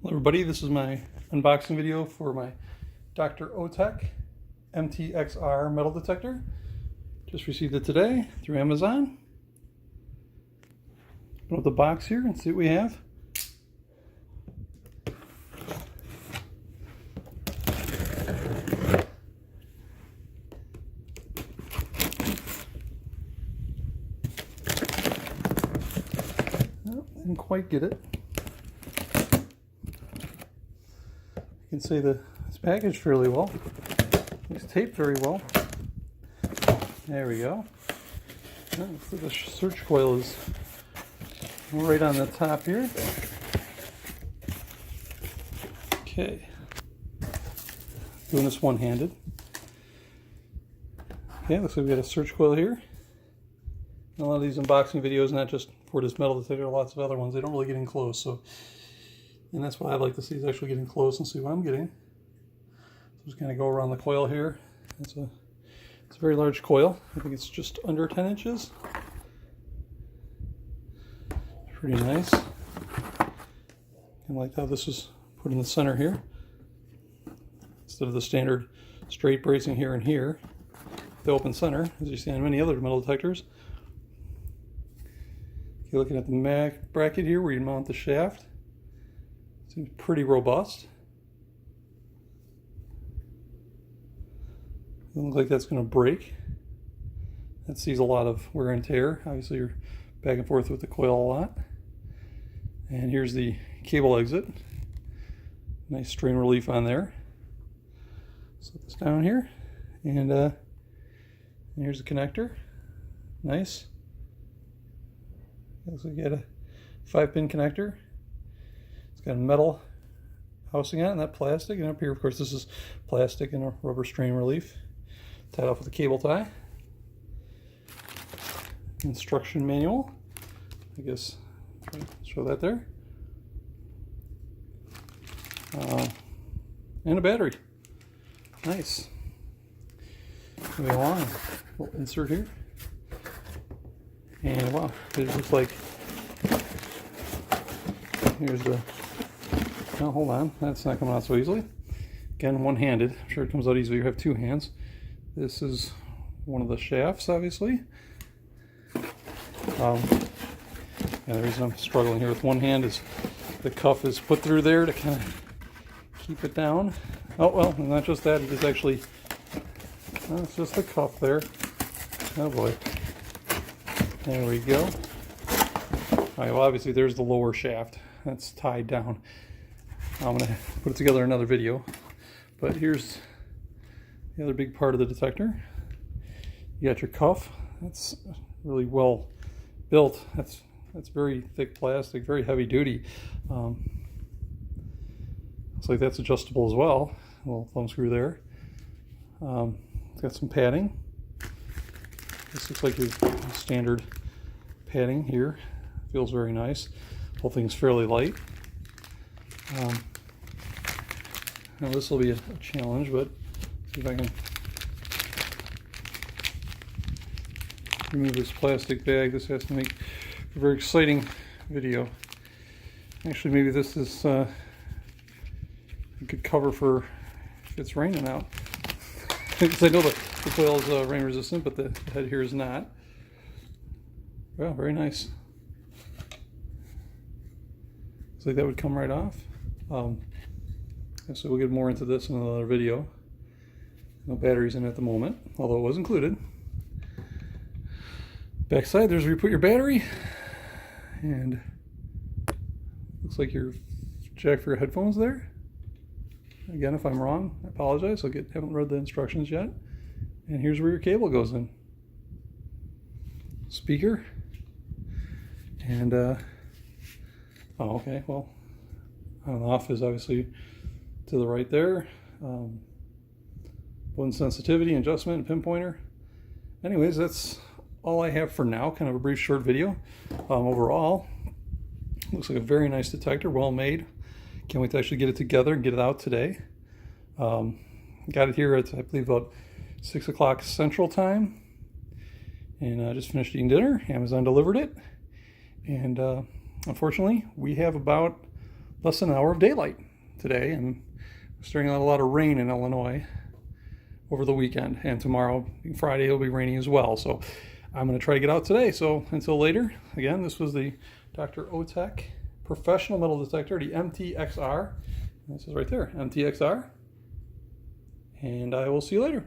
Hello everybody, this is my unboxing video for my DR.ÖTEK MT-XR metal detector. Just received it today through Amazon. Open up the box here and see what we have. Well, didn't quite get it. You can see it's packaged fairly well. It's taped very well. There we go. So the search coil is right on the top here. Okay. Doing this one-handed. Okay, looks like we got a search coil here. And a lot of these unboxing videos, not just for this metal detector, lots of other ones, they don't really get in close. And that's why I like to see is actually getting close and see what I'm getting. So just kind of go around the coil here. It's a very large coil. I think it's just under 10 inches. Pretty nice. And like how this is put in the center here. Instead of the standard straight bracing here and here, the open center, as you see on many other metal detectors. You're looking at the bracket here where you mount the shaft. Seems pretty robust. Doesn't look like that's going to break. That sees a lot of wear and tear. Obviously you're back and forth with the coil a lot. And here's the cable exit. Nice strain relief on there. Set this down here. And here's the connector. Nice. Looks like you got a 5-pin connector. It's got a metal housing on it, and that plastic. And up here, of course, this is plastic and a rubber strain relief. Tied off with a cable tie. Instruction manual. I guess show that there. And a battery. Nice. Moving along. We'll insert here. And wow, it looks like here's the. Oh, hold on, that's not coming out so easily. Again, one-handed. I'm sure it comes out easily. You have two hands. This is one of the shafts, obviously. And the reason I'm struggling here with one hand is the cuff is put through there to kind of keep it down. Oh, well, not just that, it is actually, it's just the cuff there. Oh boy. There we go. All right, well, obviously there's the lower shaft. That's tied down. I'm going to put it together in another video. But here's the other big part of the detector. You got your cuff. That's really well built. That's very thick plastic, very heavy duty. Looks like that's adjustable as well. A little thumb screw there. It's got some padding. This looks like your standard padding here. Feels very nice. Whole thing's fairly light. Now this will be a challenge, but see if I can remove this plastic bag. This has to make a very exciting video. Actually, maybe this is a good cover for if it's raining out. Because I know the coil is rain resistant, but the head here is not. Well, very nice. Looks like that would come right off. So we'll get more into this in another video. No batteries in at the moment, although it was included. Backside, there's where you put your battery. And looks like your jack for your headphones there. Again, if I'm wrong, I apologize. Haven't read the instructions yet. And here's where your cable goes in. Speaker. And, oh, okay, well, on and off is obviously to the right there. Button sensitivity, adjustment, and pinpointer. Anyways, that's all I have for now. Kind of a brief, short video. Overall, looks like a very nice detector, well made. Can't wait to actually get it together and get it out today. Got it here at, I believe, about 6 o'clock Central Time. And I just finished eating dinner. Amazon delivered it. And unfortunately, we have about less than an hour of daylight today, and we're starting out a lot of rain in Illinois over the weekend, and tomorrow, Friday, it'll be raining as well. So I'm going to try to get out today. So until later, again, this was the DR.ÖTEK professional metal detector, the MT-XR. This is right there, MT-XR. And I will see you later.